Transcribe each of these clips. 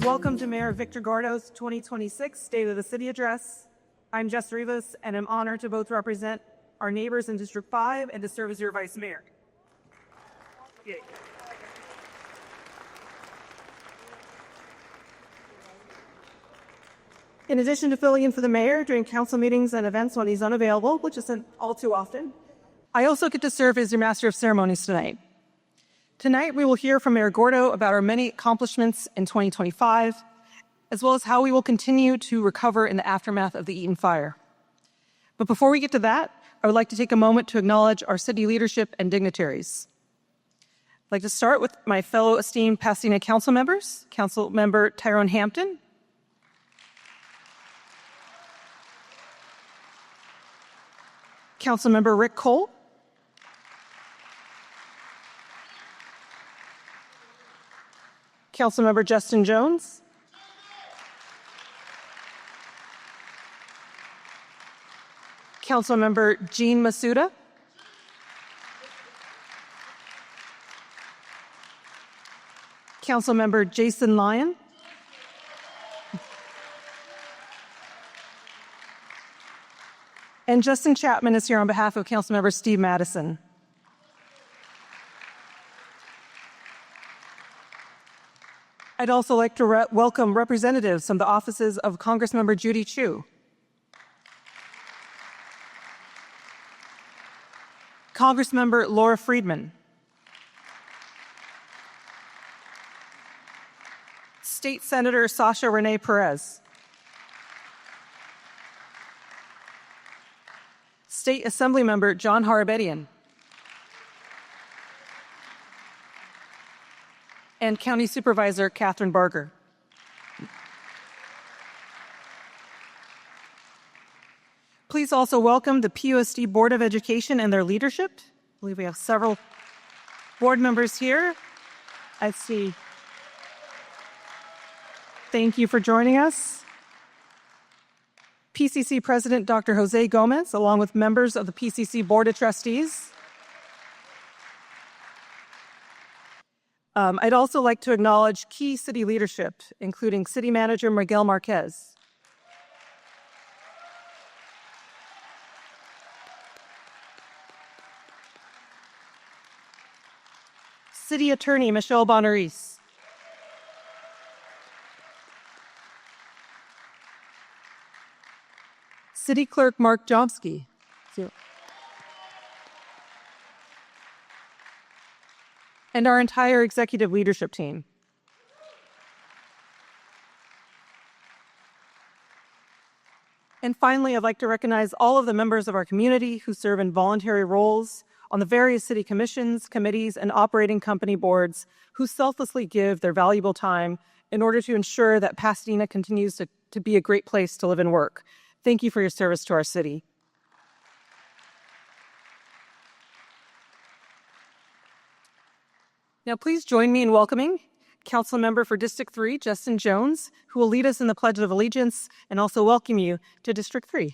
Welcome to Mayor Victor Gordo's 2026 State of the City Address. I'm Jess Rivas, and I'm honored to both represent our neighbors in District 5 and to serve as your Vice Mayor. Yay. In addition to filling in for the mayor during council meetings and events when he's unavailable, which isn't all too often, I also get to serve as your Master of Ceremonies tonight. Tonight, we will hear from Mayor Gordo about our many accomplishments in 2025, as well as how we will continue to recover in the aftermath of the Eaton fire. But before we get to that, I would like to take a moment to acknowledge our city leadership and dignitaries. I'd like to start with my fellow esteemed Pasadena council members, Council Member Tyrone Hampton, Councilmember Rick Cole, Councilmember Justin Jones, Councilmember Jean Masuda, Councilmember Jason Lyon, and Justin Chapman is here on behalf of Councilmember Steve Madison. I'd also like to welcome representatives from the offices of Congressmember Judy Chu, Congressmember Laura Friedman, State Senator Sasha Renee Perez, State Assemblymember John Harabedian, and County Supervisor Catherine Barger. Please also welcome the PUSD Board of Education and their leadership. I believe we have several board members here. I see. Thank you for joining us. PCC President Dr. Jose Gomez, along with members of the PCC Board of Trustees. I'd also like to acknowledge key city leadership, including City Manager Miguel Marquez, City Attorney Michelle Bonaris, City Clerk Mark Jobski, and our entire executive leadership team. And finally, I'd like to recognize all of the members of our community who serve in voluntary roles on the various city commissions, committees, and operating company boards who selflessly give their valuable time in order to ensure that Pasadena continues to be a great place to live and work. Thank you for your service to our city. Now, please join me in welcoming Council Member for District 3, Justin Jones, who will lead us in the Pledge of Allegiance and also welcome you to District 3.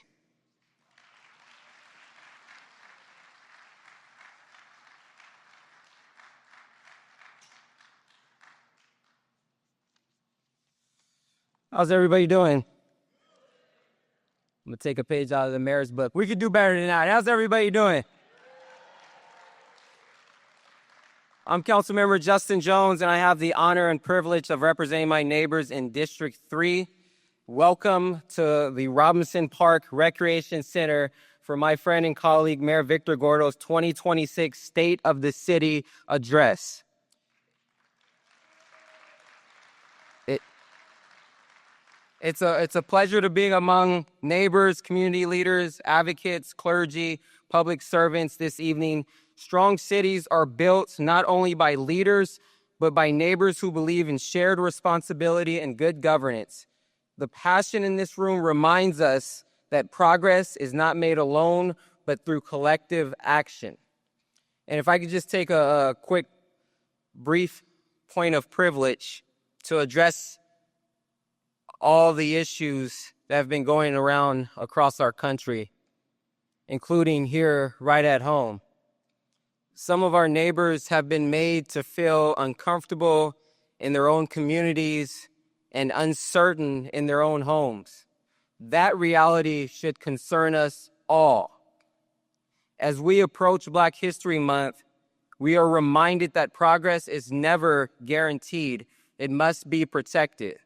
How's everybody doing? I'm going to take a page out of the mayor's book. We could do better than that. How's everybody doing? I'm Councilmember Justin Jones, and I have the honor and privilege of representing my neighbors in District 3. Welcome to the Robinson Park Recreation Center for my friend and colleague, Mayor Victor Gordo's 2026 State of the City Address. It's a pleasure to be among neighbors, community leaders, advocates, clergy, public servants this evening. Strong cities are built not only by leaders, but by neighbors who believe in shared responsibility and good governance. The passion in this room reminds us that progress is not made alone, but through collective action. And if I could just take a quick, brief point of privilege to address all the issues that have been going around across our country, including here right at home. Some of our neighbors have been made to feel uncomfortable in their own communities and uncertain in their own homes. That reality should concern us all. As we approach Black History Month, we are reminded that progress is never guaranteed. It must be protected.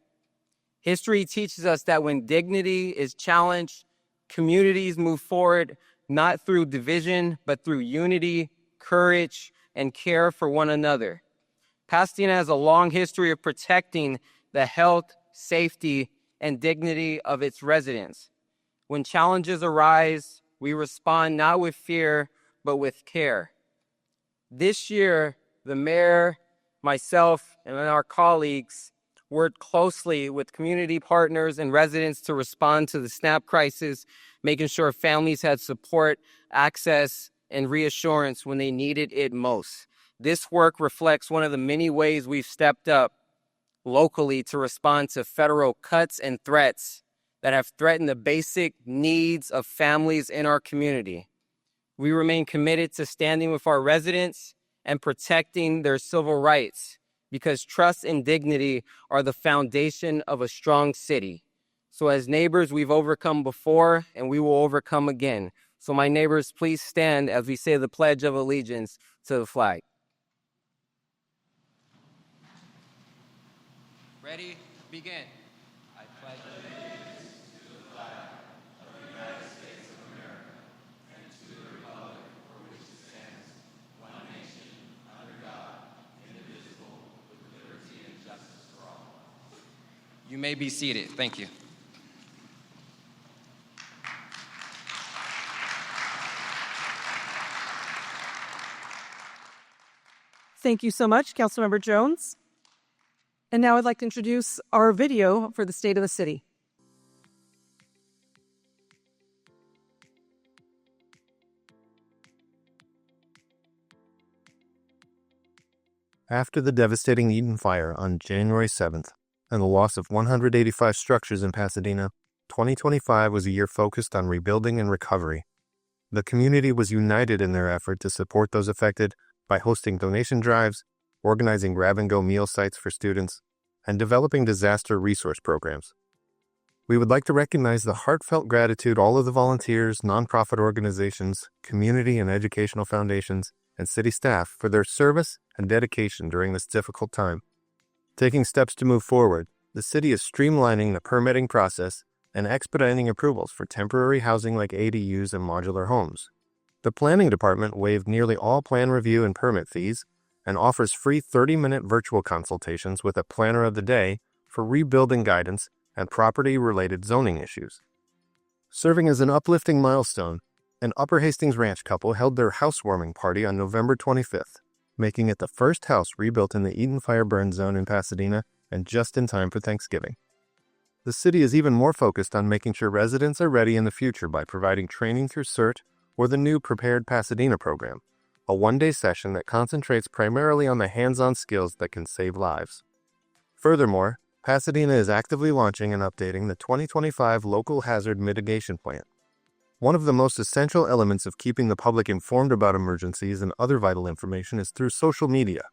History teaches us that when dignity is challenged, communities move forward not through division, but through unity, courage, and care for one another. Pasadena has a long history of protecting the health, safety, and dignity of its residents. When challenges arise, we respond not with fear, but with care. This year, the mayor, myself, and our colleagues worked closely with community partners and residents to respond to the SNAP crisis, making sure families had support, access, and reassurance when they needed it most. This work reflects one of the many ways we've stepped up locally to respond to federal cuts and threats that have threatened the basic needs of families in our community. We remain committed to standing with our residents and protecting their civil rights, because trust and dignity are the foundation of a strong city. So as neighbors, we've overcome before and we will overcome again. So my neighbors, please stand as we say the Pledge of Allegiance to the flag. Ready? Begin. I pledge allegiance to the flag of the United States of America and to the republic for which it stands, one nation, under God, indivisible, with liberty and justice for all. You may be seated. Thank you. Thank you so much, Councilmember Jones. And now I'd like to introduce our video for the State of the City. After the devastating Eaton fire on January 7th and the loss of 185 structures in Pasadena, 2025 was a year focused on rebuilding and recovery. The community was united in their effort to support those affected by hosting donation drives, organizing grab-and-go meal sites for students, and developing disaster resource programs. We would like to recognize the heartfelt gratitude all of the volunteers, nonprofit organizations, community and educational foundations, and city staff for their service and dedication during this difficult time. Taking steps to move forward, the city is streamlining the permitting process and expediting approvals for temporary housing like ADUs and modular homes. The planning department waived nearly all plan review and permit fees and offers free 30-minute virtual consultations with a planner of the day for rebuilding guidance and property-related zoning issues. Serving as an uplifting milestone, an Upper Hastings Ranch couple held their housewarming party on November 25th, making it the first house rebuilt in the Eaton Fire burn zone in Pasadena and just in time for Thanksgiving. The city is even more focused on making sure residents are ready in the future by providing training through CERT or the new Prepared Pasadena program, a one-day session that concentrates primarily on the hands-on skills that can save lives. Furthermore, Pasadena is actively launching and updating the 2025 Local Hazard Mitigation Plan. One of the most essential elements of keeping the public informed about emergencies and other vital information is through social media.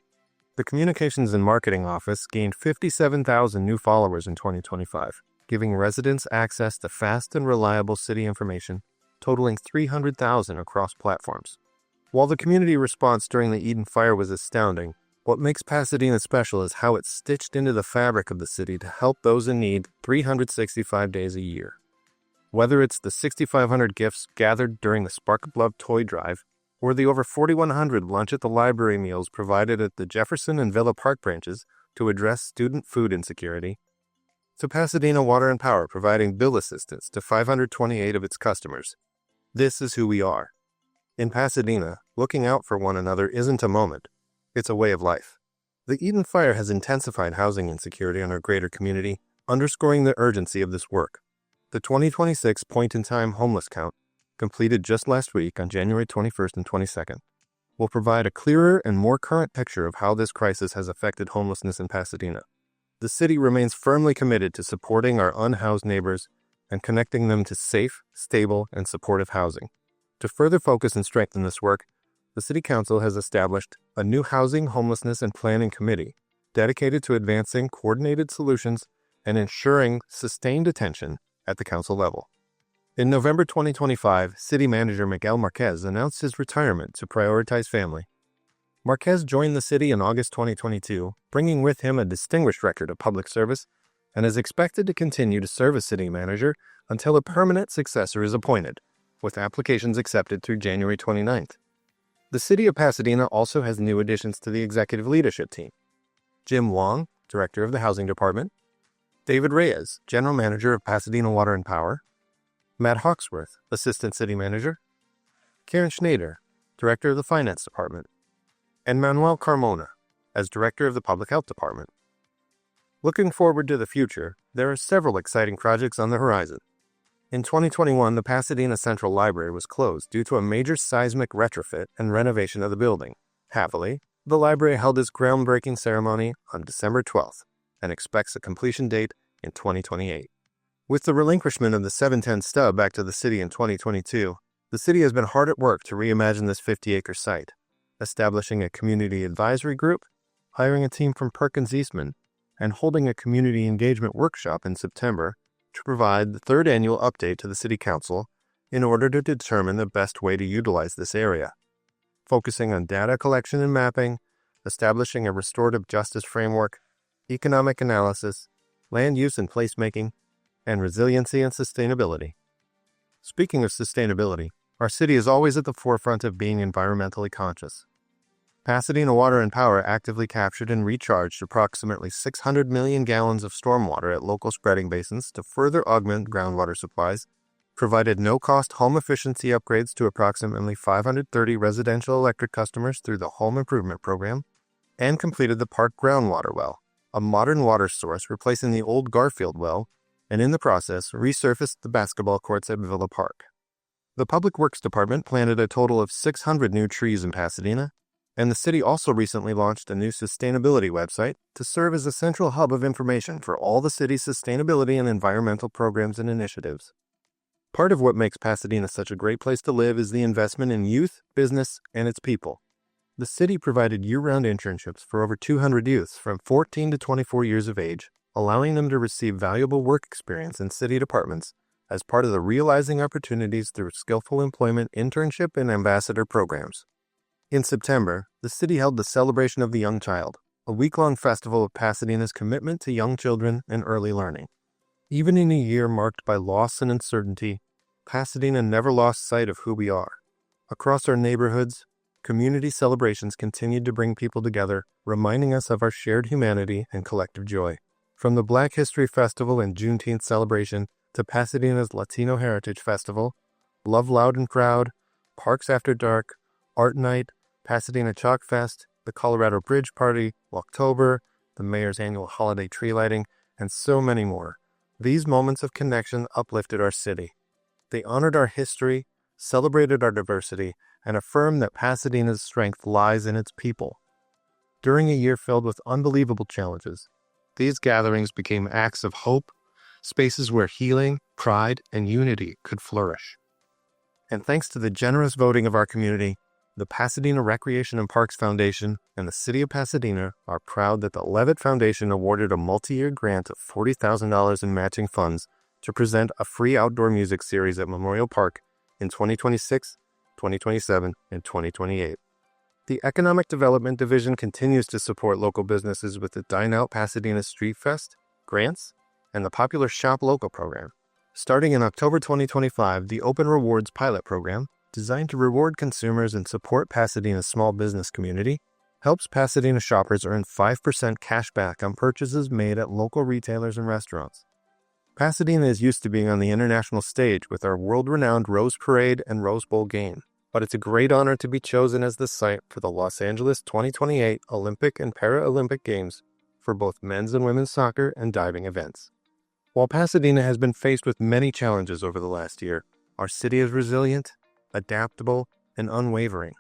The Communications and Marketing Office gained 57,000 new followers in 2025, giving residents access to fast and reliable city information, totaling 300,000 across platforms. While the community response during the Eaton fire was astounding, what makes Pasadena special is how it's stitched into the fabric of the city to help those in need 365 days a year. Whether it's the 6,500 gifts gathered during the Spark of Love toy drive, or the over 4,100 lunch at the library meals provided at the Jefferson and Villa Park branches to address student food insecurity, to Pasadena Water and Power providing bill assistance to 528 of its customers. This is who we are. In Pasadena, looking out for one another isn't a moment, it's a way of life. The Eaton fire has intensified housing insecurity in our greater community, underscoring the urgency of this work. The 2026 point-in-time homeless count, completed just last week on January 21st and 22nd, will provide a clearer and more current picture of how this crisis has affected homelessness in Pasadena. The city remains firmly committed to supporting our unhoused neighbors and connecting them to safe, stable, and supportive housing. To further focus and strengthen this work, the City Council has established a new Housing, Homelessness, and Planning Committee dedicated to advancing coordinated solutions and ensuring sustained attention at the council level. In November 2025, City Manager Miguel Marquez announced his retirement to prioritize family. Marquez joined the city in August 2022, bringing with him a distinguished record of public service, and is expected to continue to serve as city manager until a permanent successor is appointed, with applications accepted through January 29th. The city of Pasadena also has new additions to the executive leadership team. Jim Wong, Director of the Housing Department, David Reyes, General Manager of Pasadena Water and Power, Matt Hawksworth, Assistant City Manager, Karen Schneider, Director of the Finance Department, and Manuel Carmona as Director of the Public Health Department. Looking forward to the future, there are several exciting projects on the horizon. In 2021, the Pasadena Central Library was closed due to a major seismic retrofit and renovation of the building. Happily, the library held its groundbreaking ceremony on December 12th and expects a completion date in 2028. With the relinquishment of the 710 stub back to the city in 2022, the city has been hard at work to reimagine this 50-acre site, establishing a community advisory group, hiring a team from Perkins Eastman, and holding a community engagement workshop in September to provide the third annual update to the City Council in order to determine the best way to utilize this area, focusing on data collection and mapping, establishing a restorative justice framework, economic analysis, land use and placemaking, and resiliency and sustainability. Speaking of sustainability, our city is always at the forefront of being environmentally conscious. Pasadena Water and Power actively captured and recharged approximately 600 million gallons of stormwater at local spreading basins to further augment groundwater supplies, provided no-cost home efficiency upgrades to approximately 530 residential electric customers through the Home Improvement Program, and completed the Park Groundwater Well, a modern water source replacing the old Garfield well, and in the process, resurfaced the basketball courts at Villa Park. The Public Works Department planted a total of 600 new trees in Pasadena, and the city also recently launched a new sustainability website to serve as a central hub of information for all the city's sustainability and environmental programs and initiatives. Part of what makes Pasadena such a great place to live is the investment in youth, business, and its people. The city provided year-round internships for over 200 youths from 14 to 24 years of age, allowing them to receive valuable work experience in city departments as part of the Realizing Opportunities Through Skillful Employment internship and ambassador programs. In September, the city held the Celebration of the Young Child, a week-long festival of Pasadena's commitment to young children and early learning. Even in a year marked by loss and uncertainty, Pasadena never lost sight of who we are. Across our neighborhoods, community celebrations continued to bring people together, reminding us of our shared humanity and collective joy. From the Black History Festival and Juneteenth celebration to Pasadena's Latino Heritage Festival, Love Loud and Proud, Parks After Dark, Art Night, Pasadena Chalk Fest, the Colorado Bridge Party, Walktober, the mayor's annual holiday tree lighting, and so many more. These moments of connection uplifted our city. They honored our history, celebrated our diversity, and affirmed that Pasadena's strength lies in its people. During a year filled with unbelievable challenges, these gatherings became acts of hope, spaces where healing, pride, and unity could flourish. And thanks to the generous voting of our community, the Pasadena Recreation and Parks Foundation and the City of Pasadena are proud that the Levitt Foundation awarded a multi-year grant of $40,000 in matching funds to present a free outdoor music series at Memorial Park in 2026, 2027, and 2028. The Economic Development Division continues to support local businesses with the Dine Out Pasadena Street Fest, grants, and the popular Shop Local program. Starting in October 2025, the Open Rewards pilot program, designed to reward consumers and support Pasadena's small business community, helps Pasadena shoppers earn 5% cash back on purchases made at local retailers and restaurants. Pasadena is used to being on the international stage with our world-renowned Rose Parade and Rose Bowl game, but it's a great honor to be chosen as the site for the Los Angeles 2028 Olympic and Paralympic Games for both men's and women's soccer and diving events. While Pasadena has been faced with many challenges over the last year, our city is resilient, adaptable, and unwavering.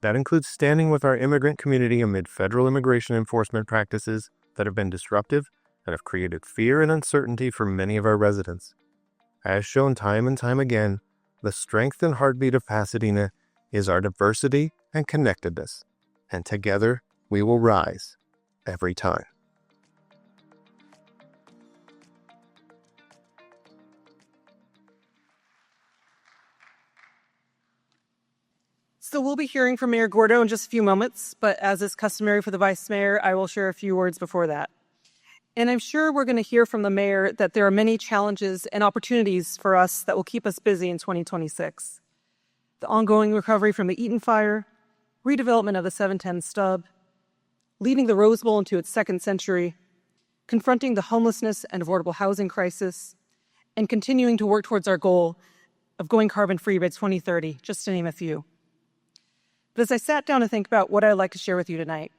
That includes standing with our immigrant community amid federal immigration enforcement practices that have been disruptive and have created fear and uncertainty for many of our residents. As shown time and time again, the strength and heartbeat of Pasadena is our diversity and connectedness, and together we will rise every time. So we'll be hearing from Mayor Gordo in just a few moments, but as is customary for the Vice Mayor, I will share a few words before that. And I'm sure we're going to hear from the mayor that there are many challenges and opportunities for us that will keep us busy in 2026. The ongoing recovery from the Eaton fire, redevelopment of the 710 stub, leading the Rose Bowl into its second century, confronting the homelessness and affordable housing crisis, and continuing to work towards our goal of going carbon-free by 2030, just to name a few. But as I sat down to think about what I'd like to share with you tonight,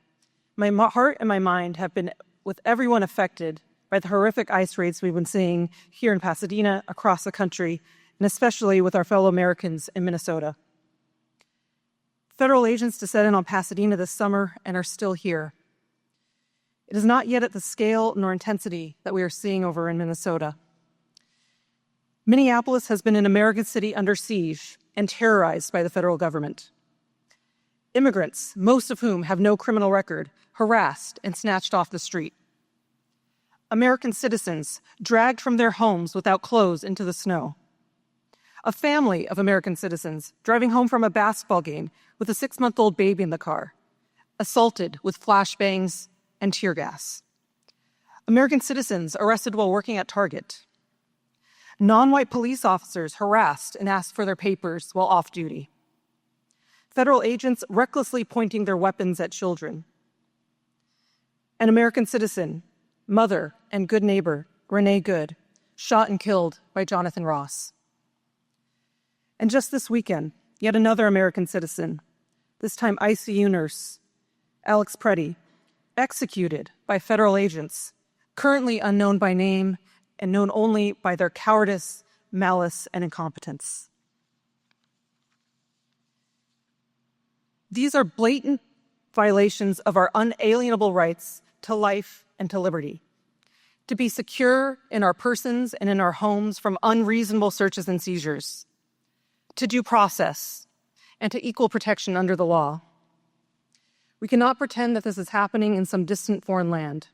my heart and my mind have been with everyone affected by the horrific ice raids we've been seeing here in Pasadena, across the country, and especially with our fellow Americans in Minnesota. Federal agents descended in on Pasadena this summer and are still here. It is not yet at the scale nor intensity that we are seeing over in Minnesota. Minneapolis has been an American city under siege and terrorized by the federal government. Immigrants, most of whom have no criminal record, harassed and snatched off the street. American citizens dragged from their homes without clothes into the snow. A family of American citizens driving home from a basketball game with a 6-month-old baby in the car, assaulted with flashbangs and tear gas. American citizens arrested while working at Target. Non-white police officers harassed and asked for their papers while off duty. Federal agents recklessly pointing their weapons at children. An American citizen, mother, and good neighbor, Renee Good, shot and killed by Jonathan Ross. And just this weekend, yet another American citizen, this time ICU nurse, Alex Preddy, executed by federal agents, currently unknown by name and known only by their cowardice, malice, and incompetence. These are blatant violations of our unalienable rights to life and to liberty, to be secure in our persons and in our homes from unreasonable searches and seizures, to due process, and to equal protection under the law. We cannot pretend that this is happening in some distant foreign land.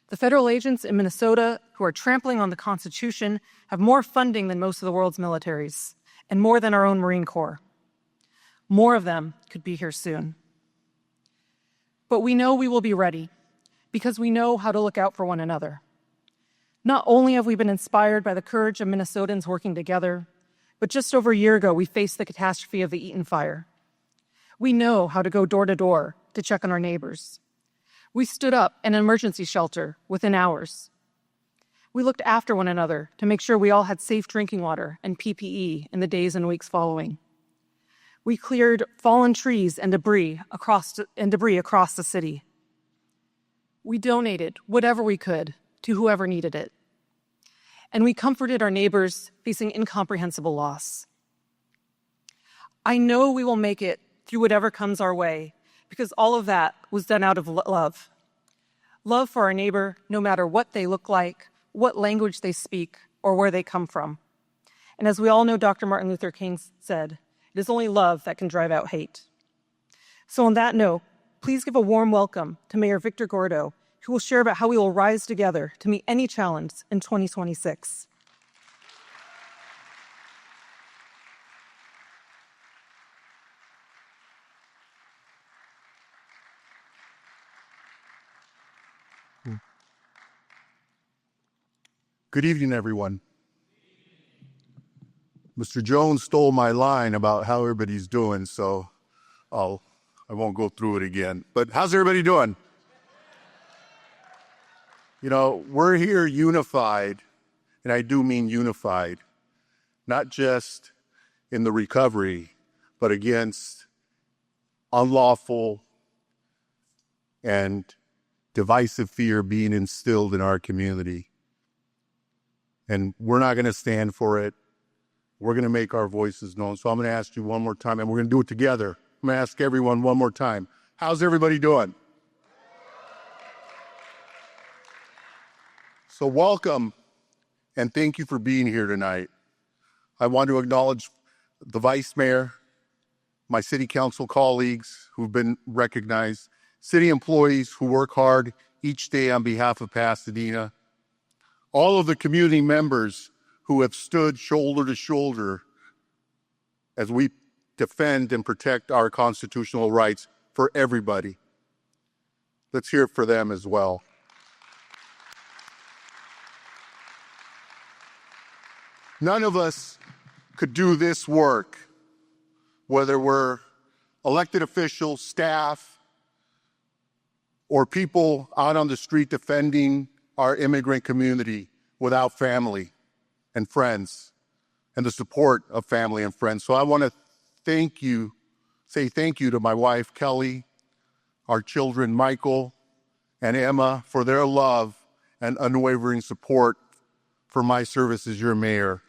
The federal agents in Minnesota who are trampling on the Constitution have more funding than most of the world's militaries, and more than our own Marine Corps. More of them could be here soon. But we know we will be ready because we know how to look out for one another. Not only have we been inspired by the courage of Minnesotans working together, but just over a year ago, we faced the catastrophe of the Eaton fire. We know how to go door to door to check on our neighbors. We stood up in an emergency shelter within hours. We looked after one another to make sure we all had safe drinking water and PPE in the days and weeks following. We cleared fallen trees and debris across the city. We donated whatever we could to whoever needed it. And we comforted our neighbors facing incomprehensible loss. I know we will make it through whatever comes our way because all of that was done out of love. Love for our neighbor, no matter what they look like, what language they speak, or where they come from. And as we all know, Dr. Martin Luther King said, it is only love that can drive out hate. So on that note, please give a warm welcome to Mayor Victor Gordo, who will share about how we will rise together to meet any challenge in 2026. Good evening, everyone. Mr. Jones stole my line about how everybody's doing, so I won't go through it again. But how's everybody doing? You know, we're here unified, and I do mean unified, not just in the recovery, but against unlawful and divisive fear being instilled in our community. And we're not going to stand for it. We're going to make our voices known. So I'm going to ask you one more time, and we're going to do it together. I'm going to ask everyone one more time. How's everybody doing? So welcome, and thank you for being here tonight. I want to acknowledge the Vice Mayor, my City Council colleagues who've been recognized, city employees who work hard each day on behalf of Pasadena, all of the community members who have stood shoulder to shoulder as we defend and protect our constitutional rights for everybody. Let's hear it for them as well. None of us could do this work, whether we're elected officials, staff, or people out on the street defending our immigrant community without family and friends and the support of family and friends. So I want to say thank you to my wife, Kelly, our children, Michael and Emma, for their love and unwavering support for my service as your mayor.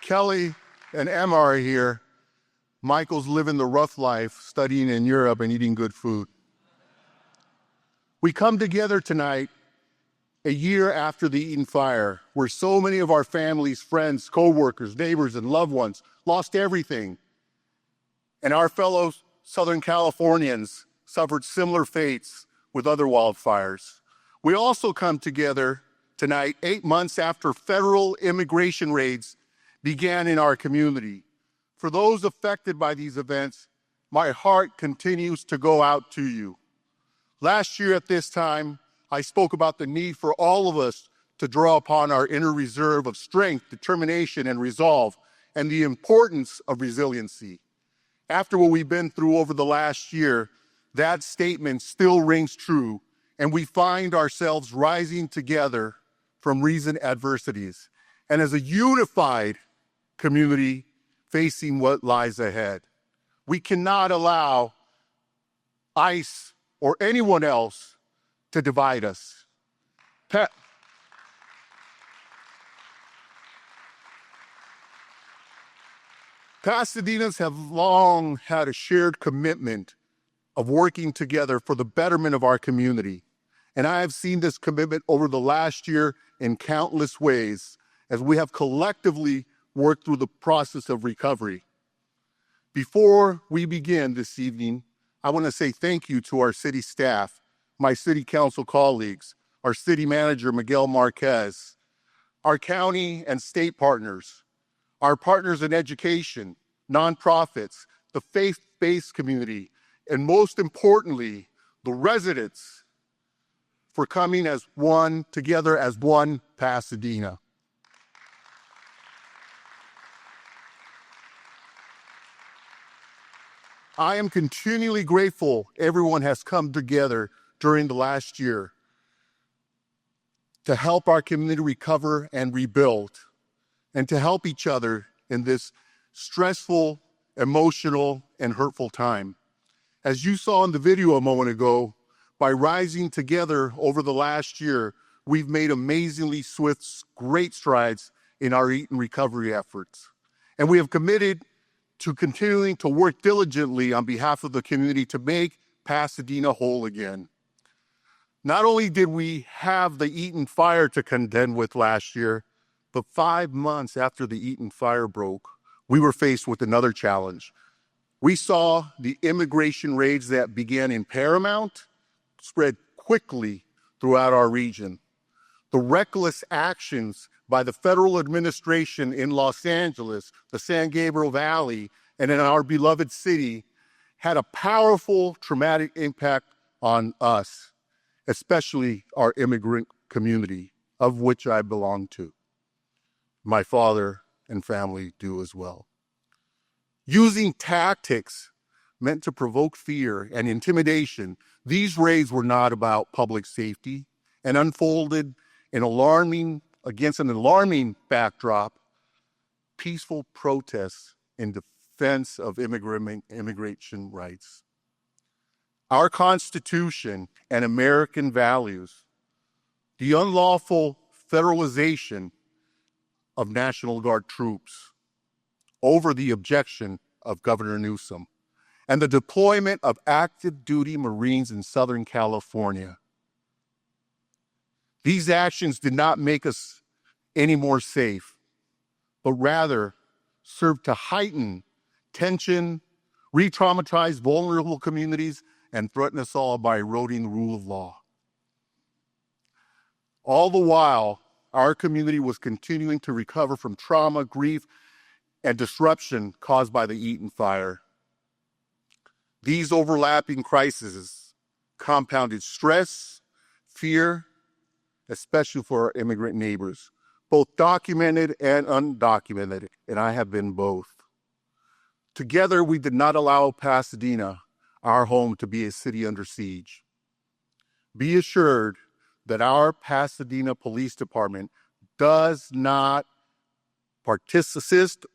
Kelly and Emma are here. Michael's living the rough life, studying in Europe and eating good food. We come together tonight a year after the Eaton fire, where so many of our families, friends, co-workers, neighbors, and loved ones lost everything. And our fellow Southern Californians suffered similar fates with other wildfires. We also come together tonight 8 months after federal immigration raids began in our community. For those affected by these events, my heart continues to go out to you. Last year at this time, I spoke about the need for all of us to draw upon our inner reserve of strength, determination, and resolve, and the importance of resiliency. After what we've been through over the last year, that statement still rings true, and we find ourselves rising together from recent adversities, and as a unified community facing what lies ahead. We cannot allow ICE or anyone else to divide us. Pasadena's have long had a shared commitment of working together for the betterment of our community. And I have seen this commitment over the last year in countless ways as we have collectively worked through the process of recovery. Before we begin this evening, I want to say thank you to our city staff, my city council colleagues, our city manager, Miguel Marquez, our county and state partners, our partners in education, nonprofits, the faith-based community, and most importantly, the residents for coming as one, together as one Pasadena. I am continually grateful everyone has come together during the last year to help our community recover and rebuild, and to help each other in this stressful, emotional, and hurtful time. As you saw in the video a moment ago, by rising together over the last year, we've made amazingly swift, great strides in our Eaton recovery efforts. And we have committed to continuing to work diligently on behalf of the community to make Pasadena whole again. Not only did we have the Eaton fire to contend with last year, but 5 months after the Eaton fire broke, we were faced with another challenge. We saw the immigration raids that began in Paramount spread quickly throughout our region. The reckless actions by the federal administration in Los Angeles, the San Gabriel Valley, and in our beloved city had a powerful traumatic impact on us, especially our immigrant community, of which I belong to. My father and family do as well. Using tactics meant to provoke fear and intimidation, these raids were not about public safety and unfolded against an alarming backdrop, peaceful protests in defense of immigration rights. Our Constitution and American values, the unlawful federalization of National Guard troops over the objection of Governor Newsom, and the deployment of active duty Marines in Southern California. These actions did not make us any more safe, but rather served to heighten tension, re-traumatize vulnerable communities, and threaten us all by eroding the rule of law. All the while, our community was continuing to recover from trauma, grief, and disruption caused by the Eaton fire. These overlapping crises compounded stress, fear, especially for our immigrant neighbors, both documented and undocumented, and I have been both. Together, we did not allow Pasadena, our home, to be a city under siege. Be assured that our Pasadena Police Department does not assist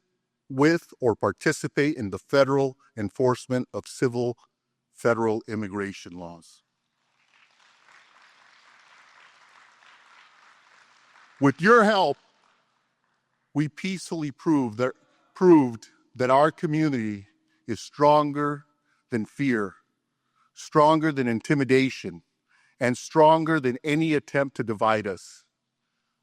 with or participate in the federal enforcement of civil federal immigration laws. With your help, we peacefully proved that our community is stronger than fear, stronger than intimidation, and stronger than any attempt to divide us.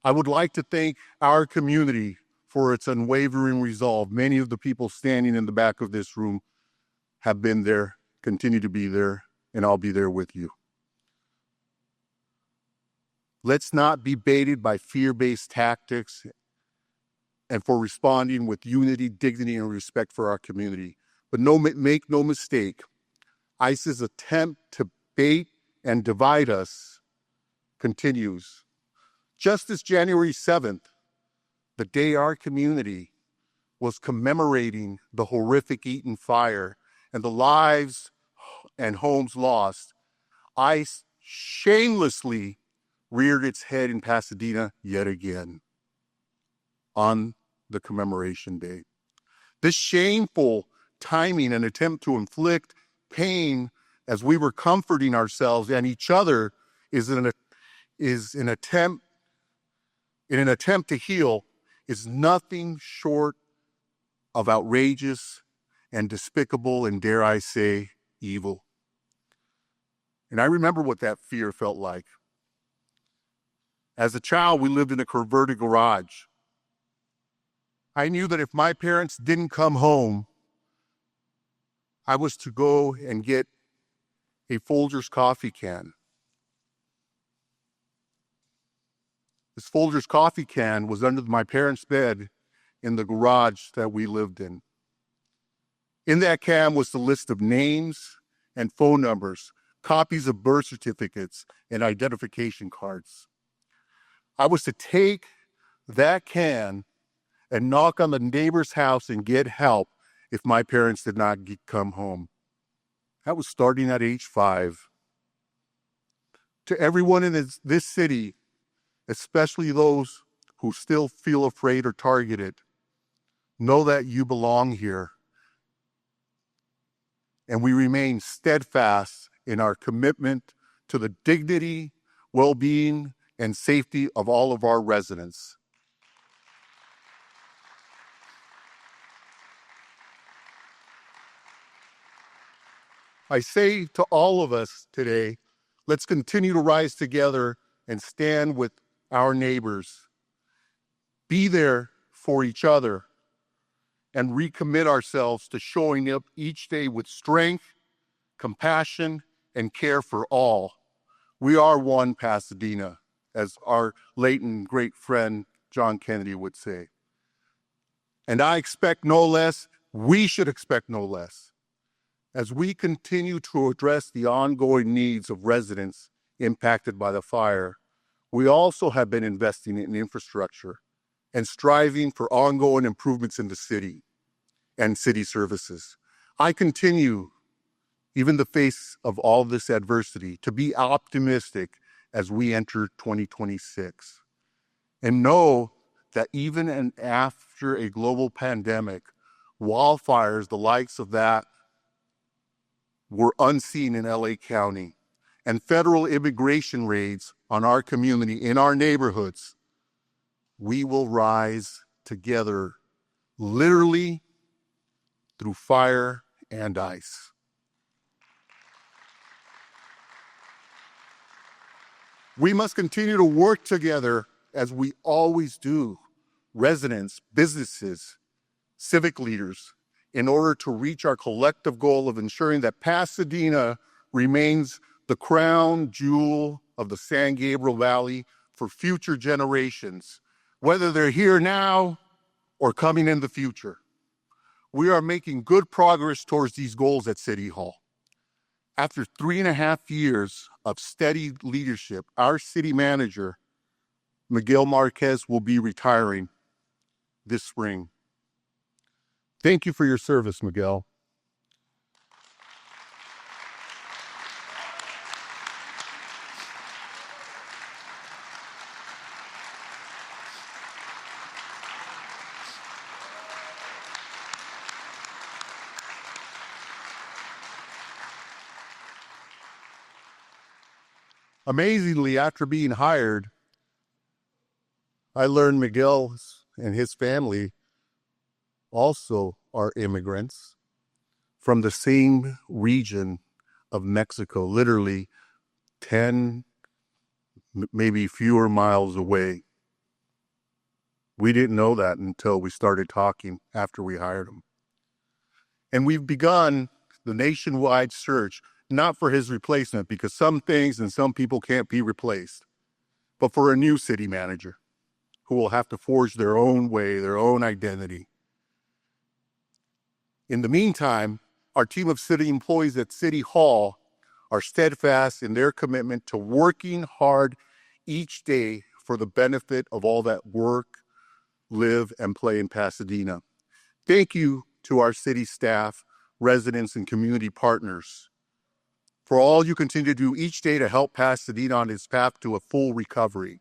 I would like to thank our community for its unwavering resolve. Many of the people standing in the back of this room have been there, continue to be there, and I'll be there with you. Let's not be baited by fear-based tactics and for responding with unity, dignity, and respect for our community. But make no mistake, ICE's attempt to bait and divide us continues. Just as January 7th, the day our community was commemorating the horrific Eaton fire and the lives and homes lost, ICE shamelessly reared its head in Pasadena yet again on the commemoration day. This shameful timing and attempt to inflict pain as we were comforting ourselves and each other in an attempt to heal is nothing short of outrageous and despicable and, dare I say, evil. And I remember what that fear felt like. As a child, we lived in a converted garage. I knew that if my parents didn't come home, I was to go and get a Folgers coffee can. This Folgers coffee can was under my parents' bed in the garage that we lived in. In that can was the list of names and phone numbers, copies of birth certificates, and identification cards. I was to take that can and knock on the neighbor's house and get help if my parents did not come home. That was starting at age 5. To everyone in this city, especially those who still feel afraid or targeted, know that you belong here. And we remain steadfast in our commitment to the dignity, well-being, and safety of all of our residents. I say to all of us today, let's continue to rise together and stand with our neighbors. Be there for each other and recommit ourselves to showing up each day with strength, compassion, and care for all. We are one Pasadena, as our late and great friend John Kennedy would say. And I expect no less, we should expect no less. As we continue to address the ongoing needs of residents impacted by the fire, we also have been investing in infrastructure and striving for ongoing improvements in the city and city services. I continue, even in the face of all this adversity, to be optimistic as we enter 2026. And know that even after a global pandemic, wildfires, the likes of that, were unseen in LA County, and federal immigration raids on our community, in our neighborhoods, we will rise together, literally through fire and ice. We must continue to work together as we always do, residents, businesses, civic leaders, in order to reach our collective goal of ensuring that Pasadena remains the crown jewel of the San Gabriel Valley for future generations, whether they're here now or coming in the future. We are making good progress towards these goals at City Hall. After 3.5 years of steady leadership, our city manager, Miguel Marquez, will be retiring this spring. Thank you for your service, Miguel. Amazingly, after being hired, I learned Miguel and his family also are immigrants from the same region of Mexico, literally 10, maybe fewer miles away. We didn't know that until we started talking after we hired him. And we've begun the nationwide search, not for his replacement, because some things and some people can't be replaced, but for a new city manager who will have to forge their own way, their own identity. In the meantime, our team of city employees at City Hall are steadfast in their commitment to working hard each day for the benefit of all that work, live, and play in Pasadena. Thank you to our city staff, residents, and community partners for all you continue to do each day to help Pasadena on its path to a full recovery.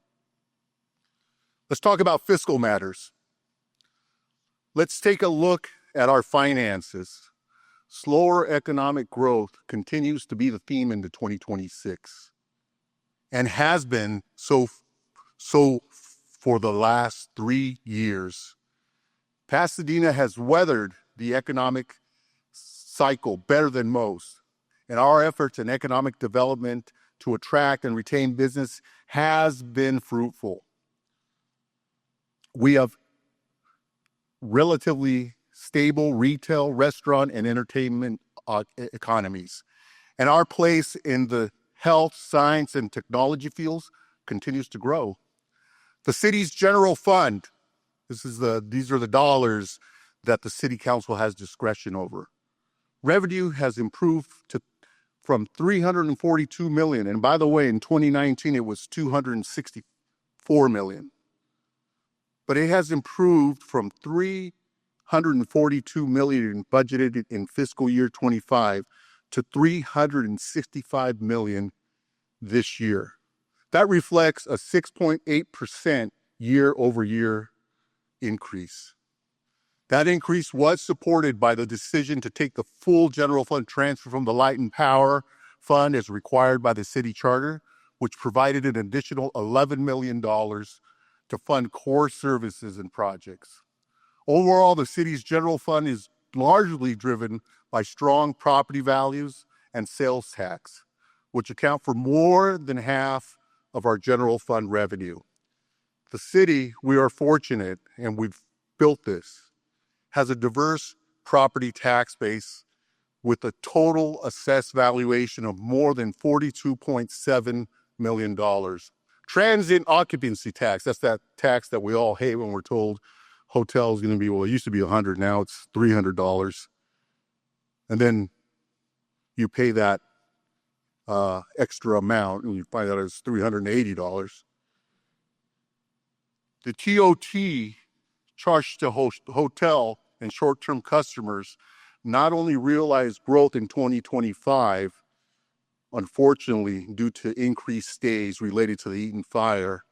Let's talk about fiscal matters. Let's take a look at our finances. Slower economic growth continues to be the theme into 2026 and has been so for the last 3 years. Pasadena has weathered the economic cycle better than most, and our efforts in economic development to attract and retain business has been fruitful. We have relatively stable retail, restaurant, and entertainment economies, and our place in the health, science, and technology fields continues to grow. The city's general fund, these are the dollars that the city council has discretion over. Revenue has improved from $342 million, and by the way, in 2019 it was $264 million. But it has improved from $342 million budgeted in fiscal year 25 to $365 million this year. That reflects a 6.8% year-over-year increase. That increase was supported by the decision to take the full general fund transfer from the Light and Power Fund as required by the city charter, which provided an additional $11 million to fund core services and projects. Overall, the city's general fund is largely driven by strong property values and sales tax, which account for more than half of our general fund revenue. The city, we are fortunate, and we've built this, has a diverse property tax base with a total assessed valuation of more than $42.7 million. Transient occupancy tax, that's that tax that we all hate when we're told hotel is going to be, well, it used to be $100, now it's $300. And then you pay that extra amount and you find out it's $380. The TOT charged to hotel and short-term customers not only realized growth in 2025, unfortunately, due to increased stays related to the Eaton fire,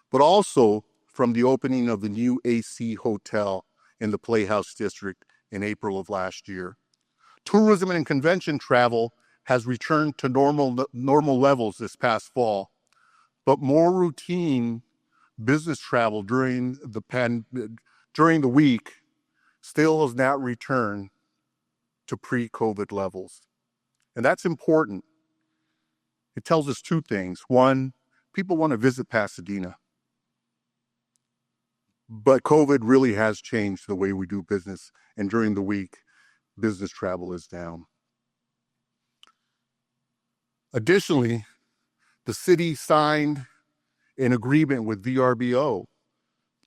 but also from the opening of the new AC Hotel in the Playhouse District in April of last year. Tourism and convention travel has returned to normal levels this past fall, but more routine business travel during the week still has not returned to pre-COVID levels. And that's important. It tells us two things. One, people want to visit Pasadena. But COVID really has changed the way we do business. And during the week, business travel is down. Additionally, the city signed an agreement with VRBO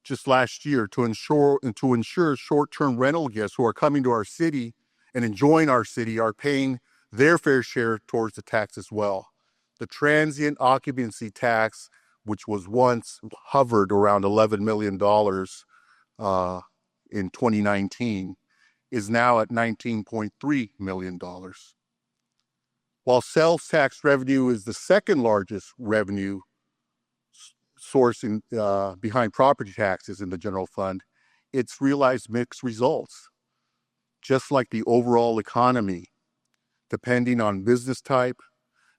just last year to ensure short-term rental guests who are coming to our city and enjoying our city are paying their fair share towards the tax as well. The transient occupancy tax, which was once hovered around $11 million in 2019, is now at $19.3 million. While sales tax revenue is the second largest revenue source behind property taxes in the general fund, it's realized mixed results. Just like the overall economy, depending on business type,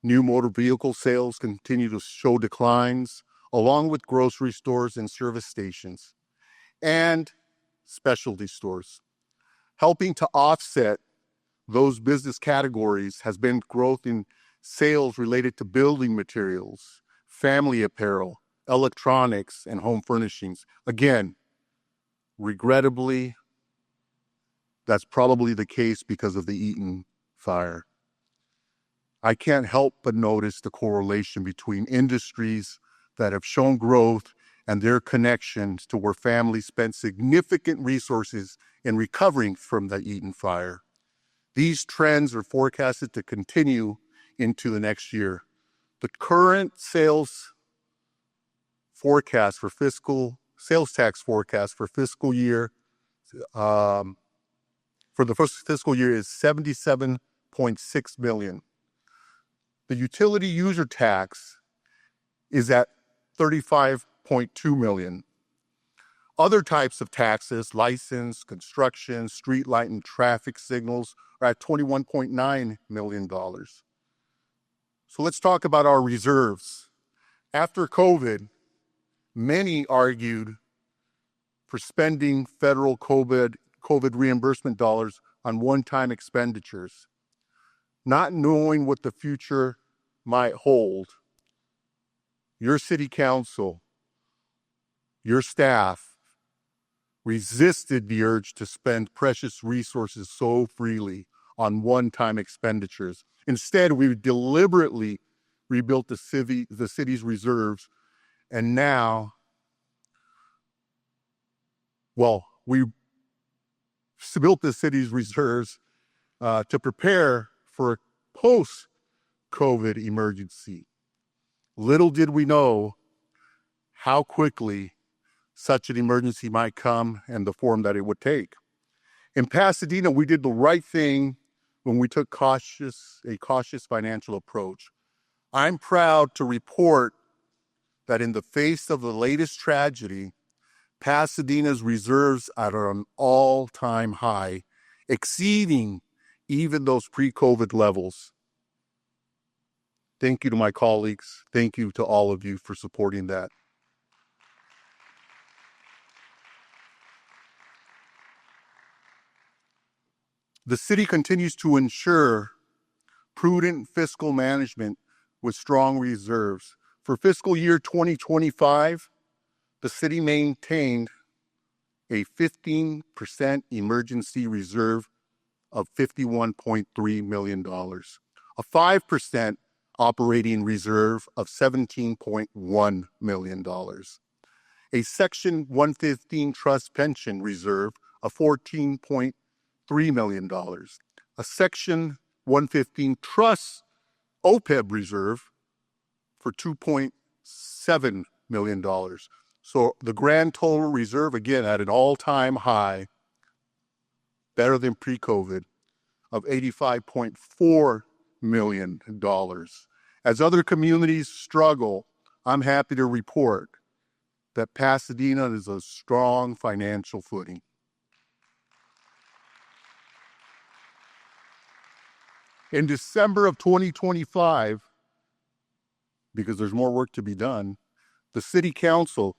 new motor vehicle sales continue to show declines, along with grocery stores and service stations, and specialty stores. Helping to offset those business categories has been growth in sales related to building materials, family apparel, electronics, and home furnishings. Again, regrettably, that's probably the case because of the Eaton fire. I can't help but notice the correlation between industries that have shown growth and their connections to where families spent significant resources in recovering from the Eaton fire. These trends are forecasted to continue into the next year. The current sales tax forecast for fiscal year for the first fiscal year is $77.6 million. The utility user tax is at $35.2 million. Other types of taxes, license, construction, street light, and traffic signals are at $21.9 million. So let's talk about our reserves. After COVID, many argued for spending federal COVID reimbursement dollars on one-time expenditures, not knowing what the future might hold. Your city council, your staff resisted the urge to spend precious resources so freely on one-time expenditures. Instead, we deliberately rebuilt the city's reserves, and now, we built the city's reserves to prepare for a post-COVID emergency. Little did we know how quickly such an emergency might come and the form that it would take. In Pasadena, we did the right thing when we took a cautious financial approach. I'm proud to report that in the face of the latest tragedy, Pasadena's reserves are at an all-time high, exceeding even those pre-COVID levels. Thank you to my colleagues. Thank you to all of you for supporting that. The city continues to ensure prudent fiscal management with strong reserves. For fiscal year 2025, the city maintained a 15% emergency reserve of $51.3 million, a 5% operating reserve of $17.1 million, a Section 115 trust pension reserve of $14.3 million, a Section 115 trust OPEB reserve for $2.7 million. So the grand total reserve, again, at an all-time high, better than pre-COVID, of $85.4 million. As other communities struggle, I'm happy to report that Pasadena is a strong financial footing. In December of 2025, because there's more work to be done, this city council,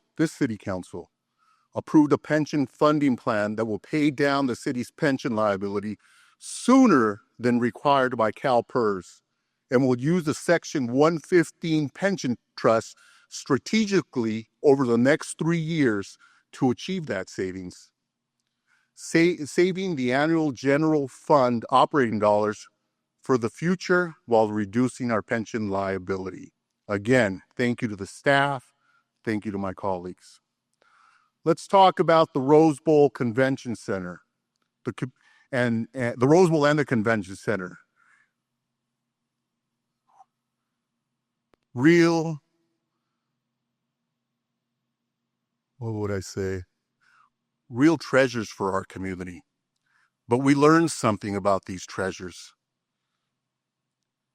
approved a pension funding plan that will pay down the city's pension liability sooner than required by CalPERS, and will use the Section 115 pension trust strategically over the next 3 years to achieve that savings. Saving the annual general fund operating dollars for the future while reducing our pension liability. Again, thank you to the staff, Thank you to my colleagues. Let's talk about the Rose Bowl Convention Center, and the Rose Bowl and the Convention Center. Real, what would I say? Real treasures for our community. But we learned something about these treasures.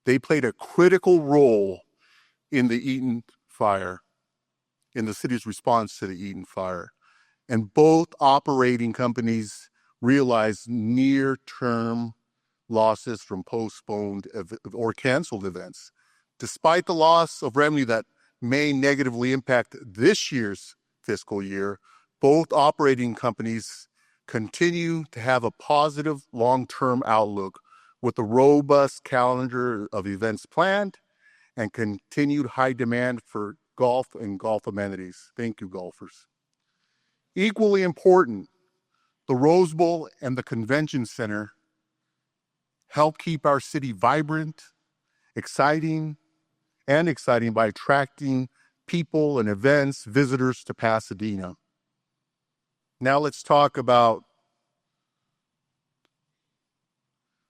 They played a critical role in the Eaton fire, in the city's response to the Eaton fire. And both operating companies realized near-term losses from postponed or canceled events. Despite the loss of revenue that may negatively impact this year's fiscal year, both operating companies continue to have a positive long-term outlook with a robust calendar of events planned and continued high demand for golf and golf amenities. Thank you, golfers. Equally important, the Rose Bowl and the Convention Center help keep our city vibrant, exciting by attracting people and events, visitors to Pasadena. Now let's talk about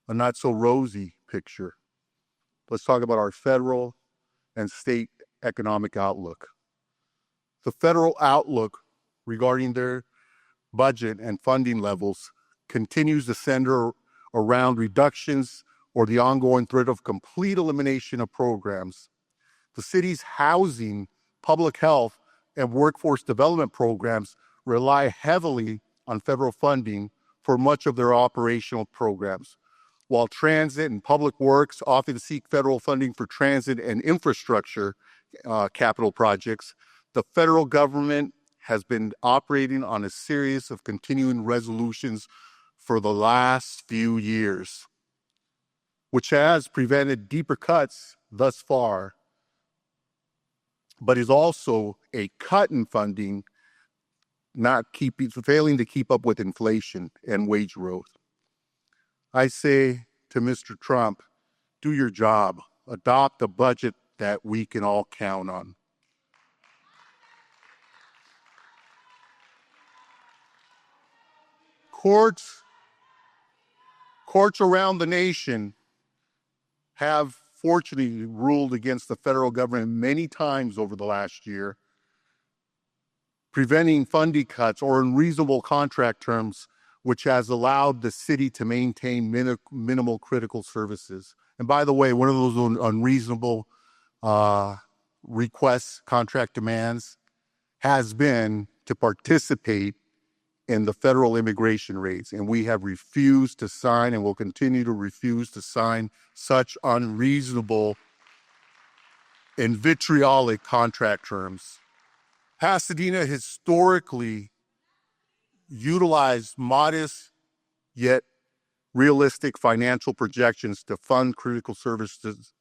a not so rosy picture. Let's talk about our federal and state economic outlook. The federal outlook regarding their budget and funding levels continues to center around reductions or the ongoing threat of complete elimination of programs. The city's housing, public health, and workforce development programs rely heavily on federal funding for much of their operational programs. While transit and public works often seek federal funding for transit and infrastructure capital projects, the federal government has been operating on a series of continuing resolutions for the last few years, which has prevented deeper cuts thus far, but is also a cut in funding, failing to keep up with inflation and wage growth. I say to Mr. Trump, do your job. Adopt a budget that we can all count on. Courts around the nation have fortunately ruled against the federal government many times over the last year, preventing funding cuts or unreasonable contract terms, which has allowed the city to maintain minimal critical services. And by the way, one of those unreasonable requests, contract demands, has been to participate in the federal immigration raids. And we have refused to sign and will continue to refuse to sign such unreasonable and vitriolic contract terms. Pasadena historically utilized modest yet realistic financial projections to fund critical services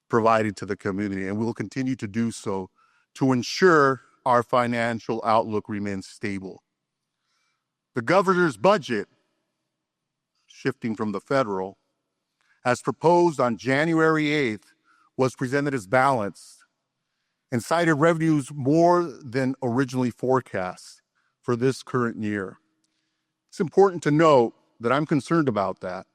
provided to the community, and we'll continue to do so to ensure our financial outlook remains stable. The governor's budget, shifting from the federal, as proposed on January 8th, was presented as balanced and cited revenues more than originally forecast for this current year. It's important to note that I'm concerned about that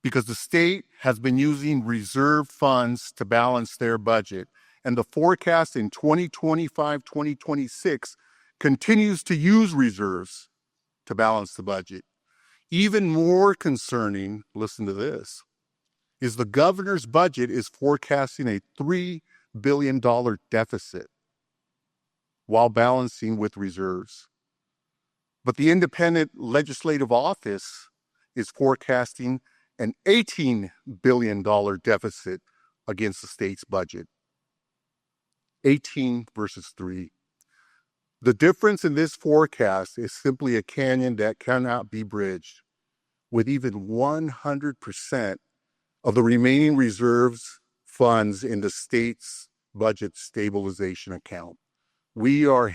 because the state has been using reserve funds to balance their budget, and the forecast in 2025-2026 continues to use reserves to balance the budget. Even more concerning, listen to this, is the governor's budget is forecasting a $3 billion deficit while balancing with reserves. But the independent legislative office is forecasting an $18 billion deficit against the state's budget. 18 versus 3. The difference in this forecast is simply a canyon that cannot be bridged. With even 100% of the remaining reserves funds in the state's budget stabilization account, we are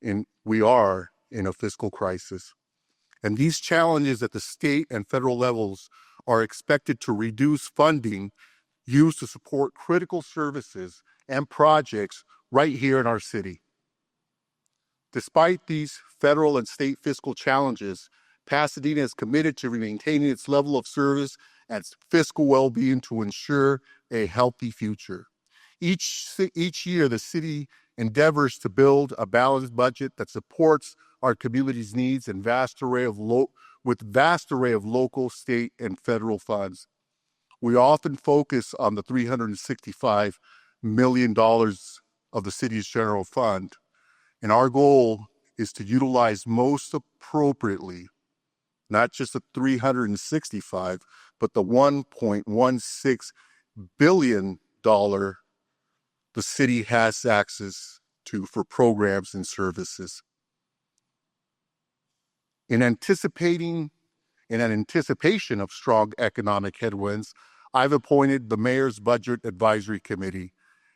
in a fiscal crisis. And these challenges at the state and federal levels are expected to reduce funding used to support critical services and projects right here in our city. Despite these federal and state fiscal challenges, Pasadena is committed to maintaining its level of service and its fiscal well-being to ensure a healthy future. Each year, the city endeavors to build a balanced budget that supports our community's needs and with vast array of local, state, and federal funds. We often focus on the $365 million of the city's general fund, and our goal is to utilize most appropriately not just the 365, but the $1.16 billion the city has access to for programs and services. In anticipation of strong economic headwinds, I've appointed the Mayor's Budget Advisory Committee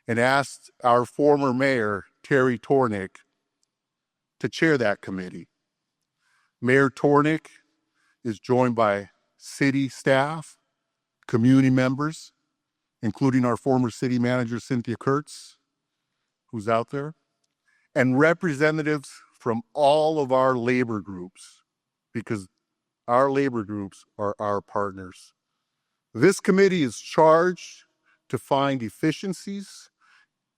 and asked our former mayor, Terry Tornick, to chair that committee. Mayor Tornick is joined by city staff, community members, including our former city manager, Cynthia Kurtz, who's out there, and representatives from all of our labor groups, because our labor groups are our partners. This committee is charged to find efficiencies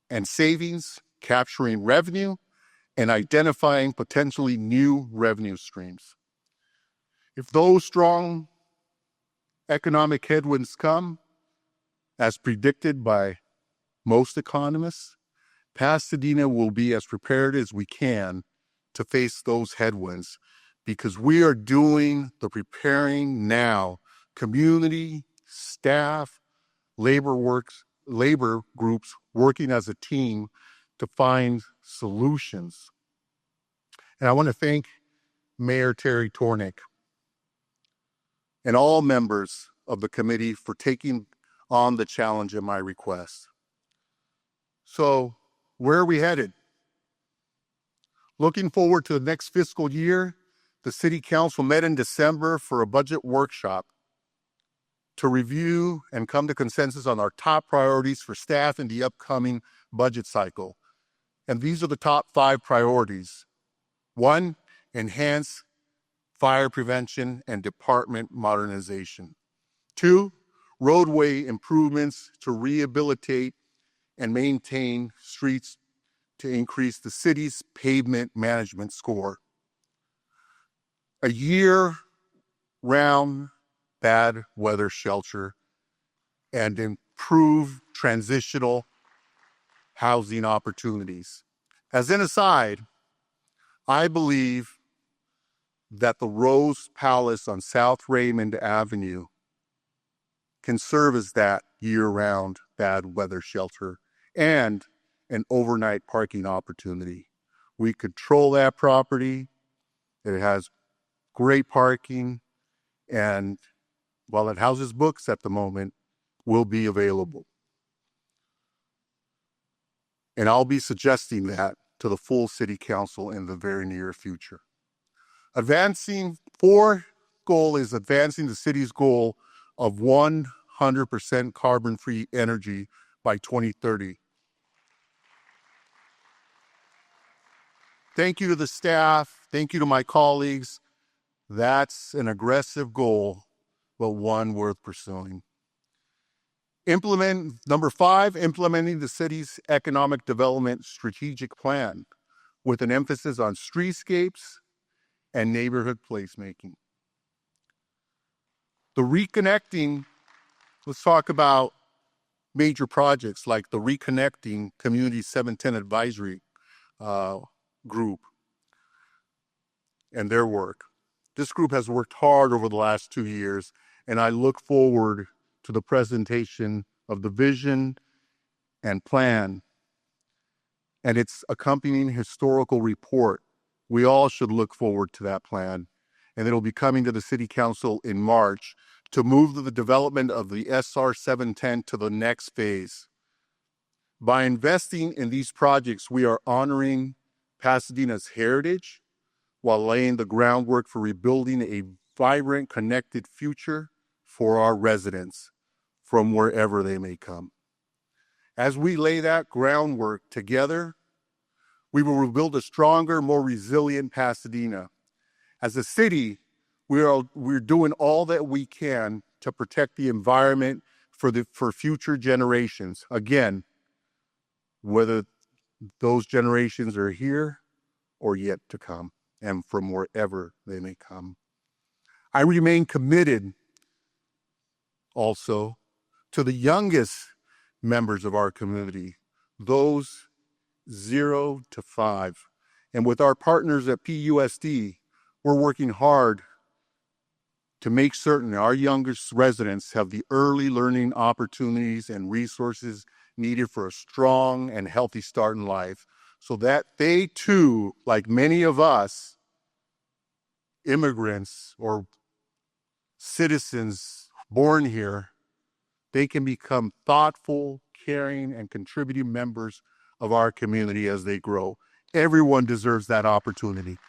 and savings, capturing revenue, and identifying potentially new revenue streams. If those strong economic headwinds come, as predicted by most economists, Pasadena will be as prepared as we can to face those headwinds, because we are doing the preparing now. Community, staff, labor groups working as a team to find solutions. And I want to thank Mayor Terry Tornick and all members of the committee for taking on the challenge of my request. So, where are we headed? Looking forward to the next fiscal year, the City Council met in December for a budget workshop to review and come to consensus on our top priorities for staff in the upcoming budget cycle. And these are the top 5 priorities. 1, enhance fire prevention and department modernization. 2, roadway improvements to rehabilitate and maintain streets to increase the city's pavement management score. A year-round bad weather shelter and improve transitional housing opportunities. As an aside, I believe that the Rose Palace on South Raymond Avenue can serve as that year-round bad weather shelter and an overnight parking opportunity. We control that property. It has great parking, and while it houses books at the moment, will be available. And I'll be suggesting that to the full city council in the very near future. Goal is advancing the city's goal of 100% carbon-free energy by 2030. Thank you to the staff. Thank you to my colleagues. That's an aggressive goal, but one worth pursuing. Number 5, implementing the city's economic development strategic plan with an emphasis on streetscapes and neighborhood placemaking. Let's talk about major projects like the Reconnecting Community 710 Advisory Group and their work. This group has worked hard over the last 2 years, and I look forward to the presentation of the vision and plan and its accompanying historical report. We all should look forward to that plan, and it'll be coming to the City Council in March to move the development of the SR 710 to the next phase. By investing in these projects, we are honoring Pasadena's heritage while laying the groundwork for rebuilding a vibrant, connected future for our residents from wherever they may come. As we lay that groundwork together, we will rebuild a stronger, more resilient Pasadena. As a city, we're doing all that we can to protect the environment for future generations. Again, whether those generations are here or yet to come, and from wherever they may come. I remain committed also to the youngest members of our community, those 0 to 5. And with our partners at PUSD, we're working hard to make certain our youngest residents have the early learning opportunities and resources needed for a strong and healthy start in life, so that they too, like many of us, immigrants or citizens born here, they can become thoughtful, caring, and contributing members of our community as they grow. Everyone deserves that opportunity.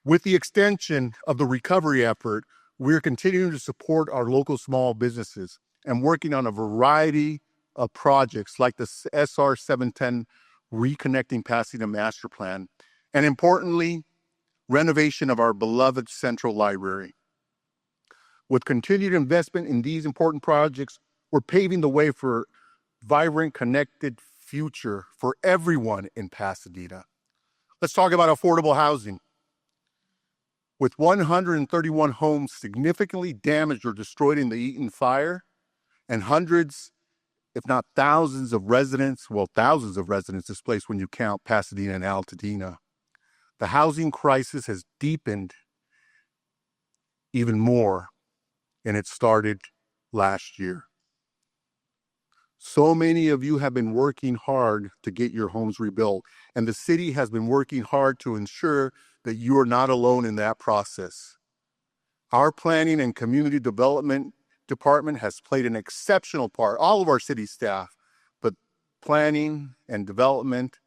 With the extension of the recovery effort, we're continuing to support our local small businesses and working on a variety of projects like the SR 710 Reconnecting Pasadena Master Plan, and importantly, renovation of our beloved Central Library. With continued investment in these important projects, we're paving the way for a vibrant, connected future for everyone in Pasadena. Let's talk about affordable housing. With 131 homes significantly damaged or destroyed in the Eaton fire, and hundreds, if not thousands of residents displaced when you count Pasadena and Altadena, the housing crisis has deepened even more, and it started last year. So many of you have been working hard to get your homes rebuilt, and the city has been working hard to ensure that you are not alone in that process. Our planning and community development department has played an exceptional part, all of our city staff, but planning and development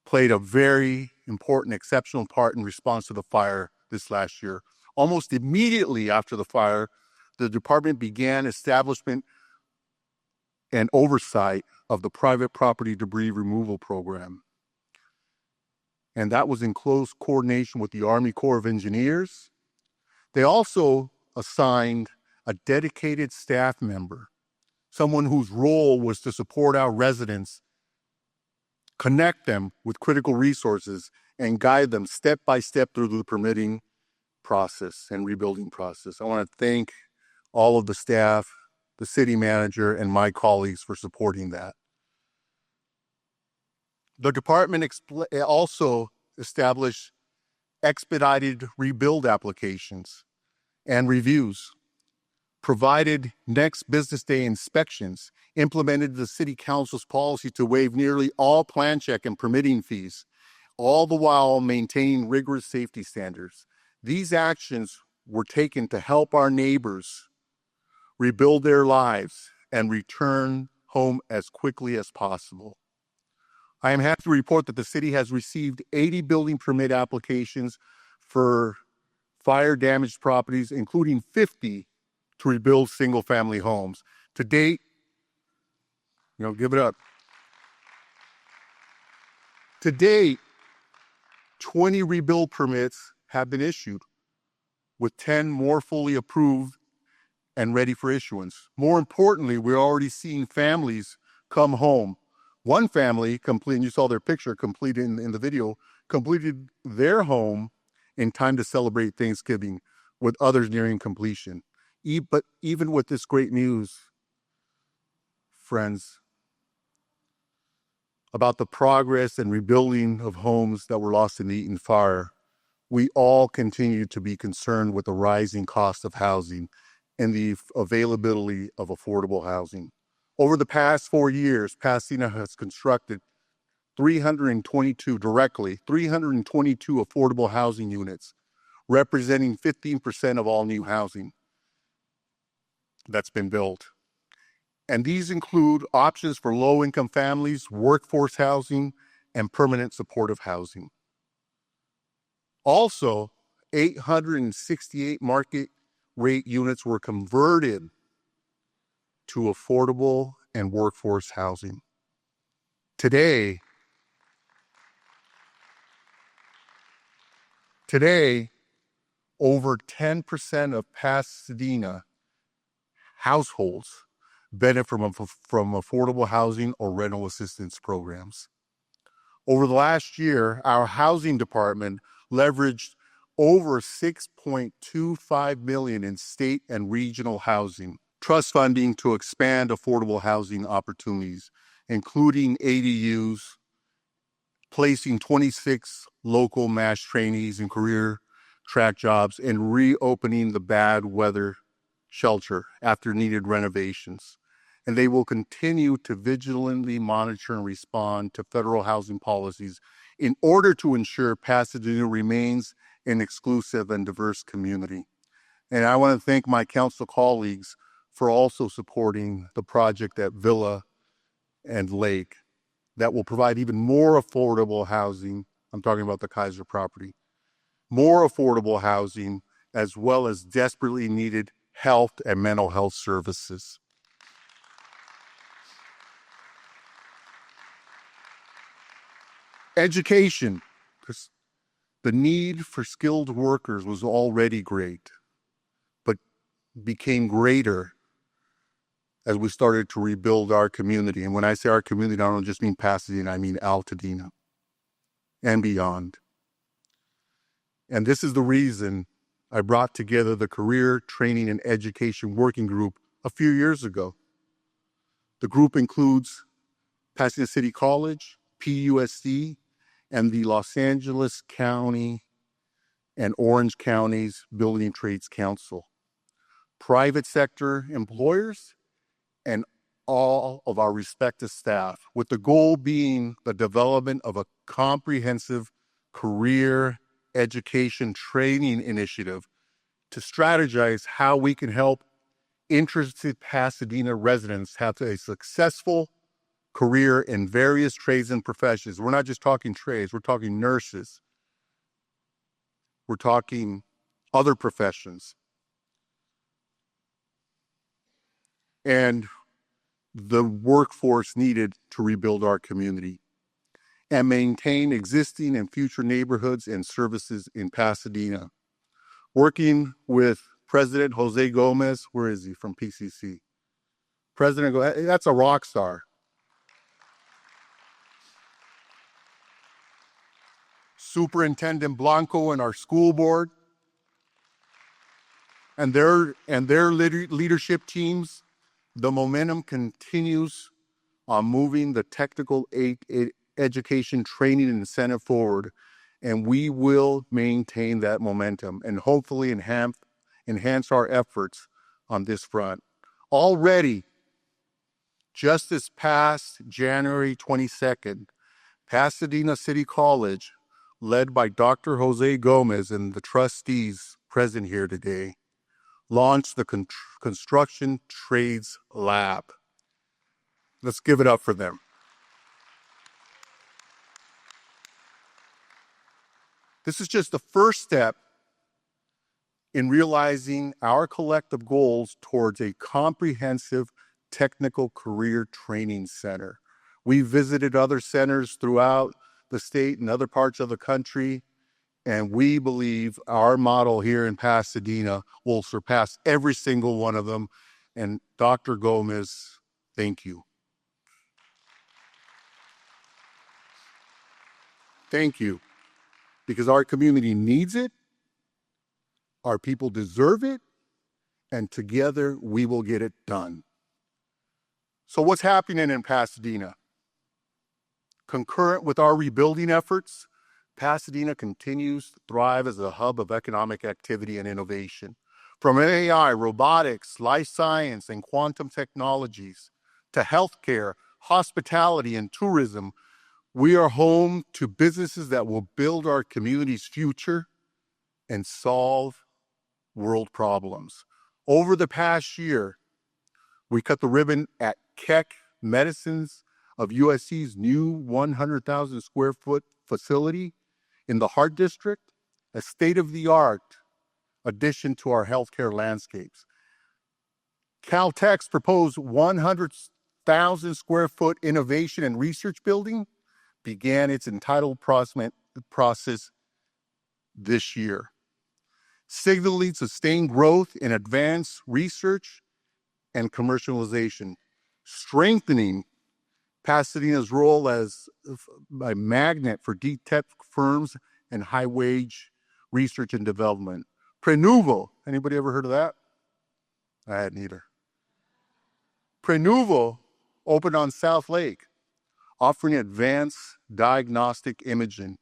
played a very important, exceptional part in response to the fire this last year. Almost immediately after the fire, the department began establishment and oversight of the private property debris removal program. And that was in close coordination with the Army Corps of Engineers. They also assigned a dedicated staff member, someone whose role was to support our residents, connect them with critical resources, and guide them step by step through the permitting process and rebuilding process. I want to thank all of the staff, the city manager, and my colleagues for supporting that. The department also established expedited rebuild applications and reviews, provided next business day inspections, implemented the city council's policy to waive nearly all plan check and permitting fees, all the while maintaining rigorous safety standards. These actions were taken to help our neighbors rebuild their lives and return home as quickly as possible. I am happy to report that the city has received 80 building permit applications for fire-damaged properties, including 50 to rebuild single-family homes. To date, give it up. To date, 20 rebuild permits have been issued, with 10 more fully approved and ready for issuance. More importantly, we're already seeing families come home. One family, and you saw their picture completed in the video, completed their home in time to celebrate Thanksgiving, with others nearing completion. But even with this great news, friends, about the progress and rebuilding of homes that were lost in the Eaton fire, we all continue to be concerned with the rising cost of housing and the availability of affordable housing. Over the past 4 years, Pasadena has constructed 322 affordable housing units, representing 15% of all new housing that's been built. And these include options for low-income families, workforce housing, and permanent supportive housing. Also, 868 market rate units were converted to affordable and workforce housing. Today, over 10% of Pasadena households benefit from affordable housing or rental assistance programs. Over the last year, our housing department leveraged over $6.25 million in state and regional housing trust funding to expand affordable housing opportunities, including ADUs, placing 26 local MASH trainees in career track jobs, and reopening the bad weather shelter after needed renovations. And they will continue to vigilantly monitor and respond to federal housing policies in order to ensure Pasadena remains an exclusive and diverse community. And I want to thank my council colleagues for also supporting the project at Villa and Lake that will provide even more affordable housing. I'm talking about the Kaiser property. More affordable housing, as well as desperately needed health and mental health services. Education, because the need for skilled workers was already great, but became greater as we started to rebuild our community. And when I say our community, I don't just mean Pasadena, I mean Altadena and beyond. And this is the reason I brought together the Career Training and Education Working Group a few years ago. The group includes Pasadena City College, PUSC, and the Los Angeles County and Orange Counties Building Trades Council, private sector employers, and all of our respective staff, with the goal being the development of a comprehensive career education training initiative to strategize how we can help interested Pasadena residents have a successful career in various trades and professions. We're not just talking trades, we're talking nurses. We're talking other professions. And the workforce needed to rebuild our community and maintain existing and future neighborhoods and services in Pasadena. Working with President Jose Gomez, where is he, from PCC? President Gomez, that's a rock star. Superintendent Blanco and our school board and their leadership teams, the momentum continues on moving the technical education training and incentive forward, and we will maintain that momentum and hopefully enhance our efforts on this front. Already, just this past January 22nd, Pasadena City College, led by Dr. Jose Gomez and the trustees present here today, launched the Construction Trades Lab. Let's give it up for them. This is just the first step in realizing our collective goals towards a comprehensive technical career training center. We visited other centers throughout the state and other parts of the country, and we believe our model here in Pasadena will surpass every single one of them. And Dr. Gomez, thank you. Thank you, because our community needs it, our people deserve it, and together we will get it done. So what's happening in Pasadena? Concurrent with our rebuilding efforts, Pasadena continues to thrive as a hub of economic activity and innovation. From AI, robotics, life science, and quantum technologies, to healthcare, hospitality, and tourism, we are home to businesses that will build our community's future and solve world problems. Over the past year, we cut the ribbon at Keck Medicines of USC's new 100,000 square foot facility in the Heart District, a state-of-the-art addition to our healthcare landscapes. Caltech's proposed 100,000 square foot innovation and research building began its entitlement process this year, signaling sustained growth in advanced research and commercialization, strengthening Pasadena's role as a magnet for deep tech firms and high-wage research and development. Prenuvo, anybody ever heard of that? I hadn't either. Prenuvo opened on South Lake, offering advanced diagnostic imaging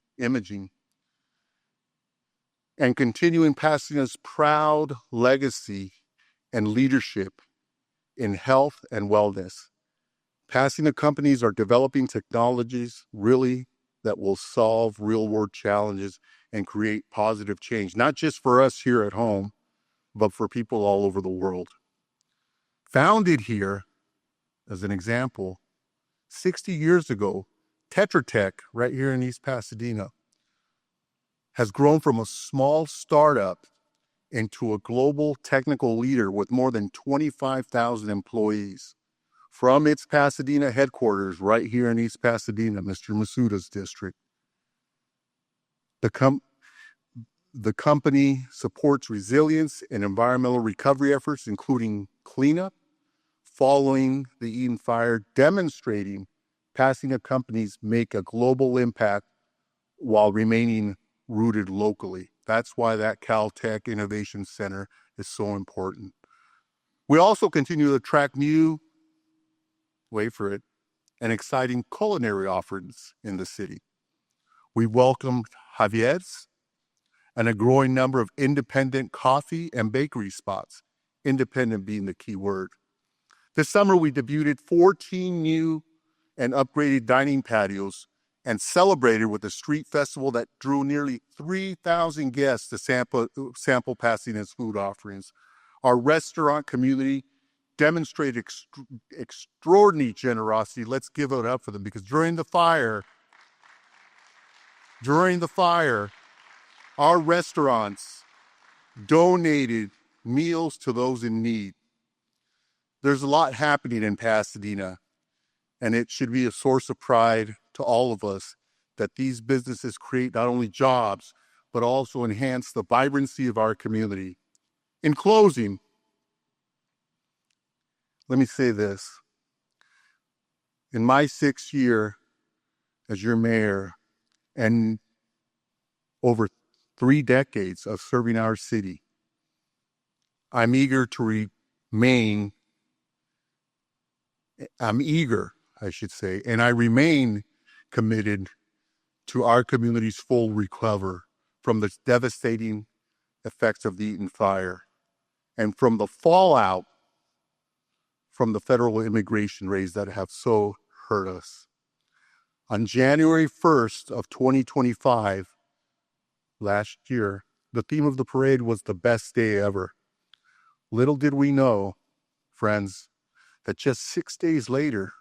and continuing Pasadena's proud legacy and leadership in health and wellness. Pasadena companies are developing technologies really that will solve real-world challenges and create positive change, not just for us here at home, but for people all over the world. Founded here, as an example, 60 years ago, Tetra Tech, right here in East Pasadena, has grown from a small startup into a global technical leader with more than 25,000 employees. From its Pasadena headquarters, right here in East Pasadena, Mr. Masuda's district. The company supports resilience and environmental recovery efforts, including cleanup, following the Eden Fire, demonstrating Pasadena companies make a global impact while remaining rooted locally. That's why that Caltech Innovation Center is so important. We also continue to attract new, wait for it, and exciting culinary offerings in the city. We welcomed Javier's and a growing number of independent coffee and bakery spots, independent being the key word. This summer, we debuted 14 new and upgraded dining patios and celebrated with a street festival that drew nearly 3,000 guests to sample Pasadena's food offerings. Our restaurant community demonstrated extraordinary generosity. Let's give it up for them, because during the fire, our restaurants donated meals to those in need. There's a lot happening in Pasadena, and it should be a source of pride to all of us that these businesses create not only jobs, but also enhance the vibrancy of our community. In closing, let me say this. In my 6th year as your mayor and over 3 decades of serving our city, I'm eager, and I remain committed to our community's full recovery from the devastating effects of the Eden Fire and from the fallout from the federal immigration raids that have so hurt us. On January 1st of 2025, last year, the theme of the parade was the best day ever. Little did we know, friends, that just 6 days later,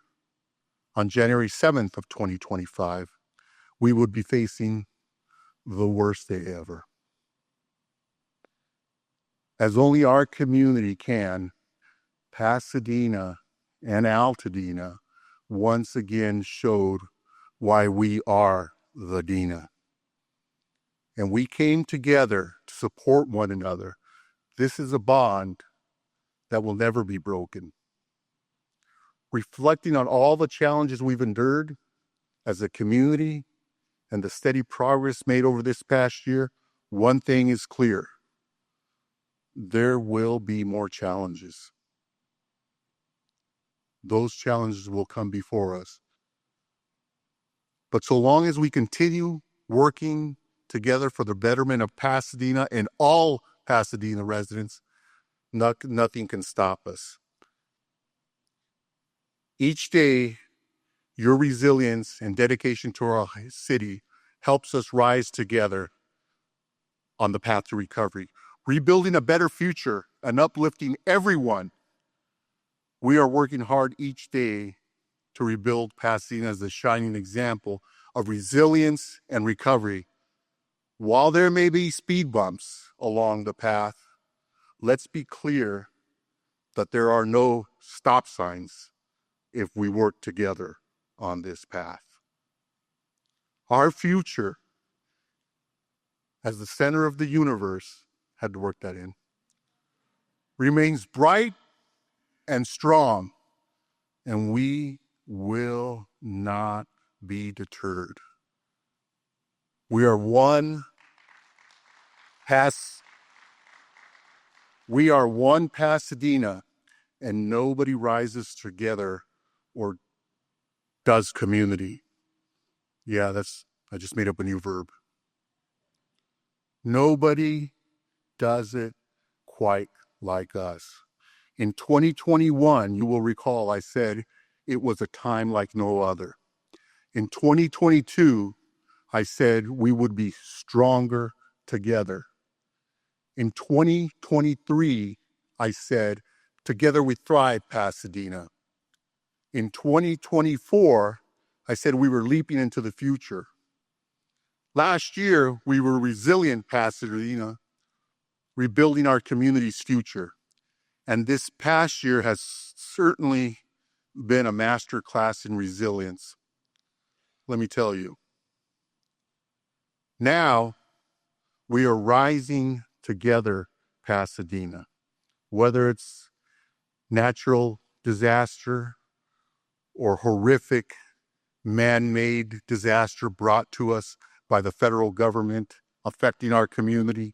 on January 7th of 2025, we would be facing the worst day ever. As only our community can, Pasadena and Altadena once again showed why we are the Dena. And we came together to support one another. This is a bond that will never be broken. Reflecting on all the challenges we've endured as a community and the steady progress made over this past year, one thing is clear. There will be more challenges. Those challenges will come before us. But so long as we continue working together for the betterment of Pasadena and all Pasadena residents, nothing can stop us. Each day, your resilience and dedication to our city helps us rise together on the path to recovery, rebuilding a better future and uplifting everyone. We are working hard each day to rebuild Pasadena as a shining example of resilience and recovery. While there may be speed bumps along the path, let's be clear that there are no stop signs if we work together on this path. Our future as the center of the universe, had to work that in, remains bright and strong, and we will not be deterred. We are one Pasadena, and nobody rises together or does community. Yeah, I just made up a new verb. Nobody does it quite like us. In 2021, you will recall I said it was a time like no other. In 2022, I said we would be stronger together. In 2023, I said, together we thrive, Pasadena. In 2024, I said we were leaping into the future. Last year, we were resilient, Pasadena, rebuilding our community's future. And this past year has certainly been a master class in resilience. Let me tell you. Now, we are rising together, Pasadena. Whether it's natural disaster or horrific man-made disaster brought to us by the federal government affecting our community,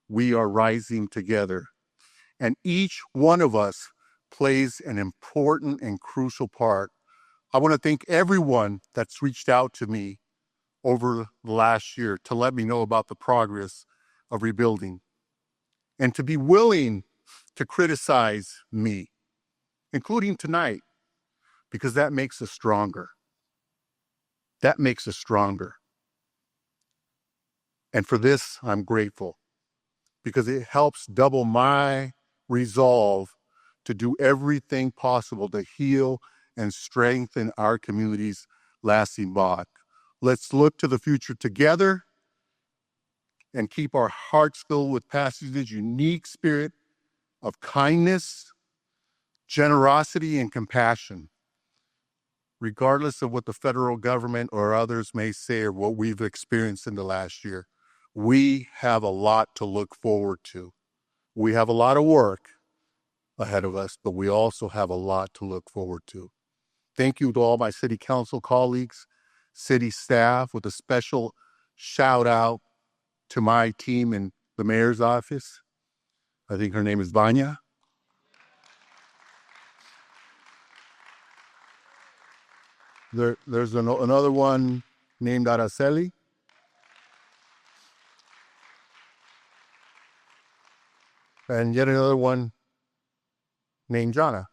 we are rising together. And each one of us plays an important and crucial part. I want to thank everyone that's reached out to me over the last year to let me know about the progress of rebuilding and to be willing to criticize me, including tonight, because that makes us stronger. That makes us stronger. And for this, I'm grateful because it helps double my resolve to do everything possible to heal and strengthen our community's lasting bond. Let's look to the future together and keep our hearts filled with Pasadena's unique spirit of kindness, generosity, and compassion. Regardless of what the federal government or others may say or what we've experienced in the last year, we have a lot to look forward to. We have a lot of work ahead of us, but we also have a lot to look forward to. Thank you to all my city council colleagues, city staff, with a special shout out to my team in the mayor's office. I think her name is Vanya. There's another one named Araceli. And yet another one named Jana.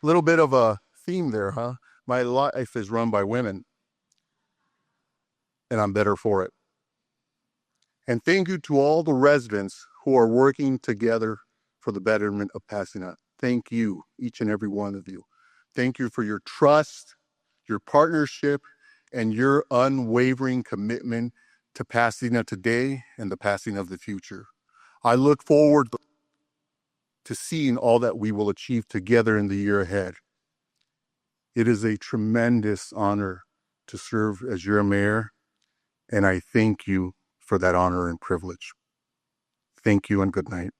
Little bit of a theme there, huh? My life is run by women, and I'm better for it. And thank you to all the residents who are working together for the betterment of Pasadena. Thank you, each and every one of you. Thank you for your trust, your partnership, and your unwavering commitment to Pasadena today and the Pasadena of the future. I look forward to seeing all that we will achieve together in the year ahead. It is a tremendous honor to serve as your mayor, and I thank you for that honor and privilege. Thank you and good night.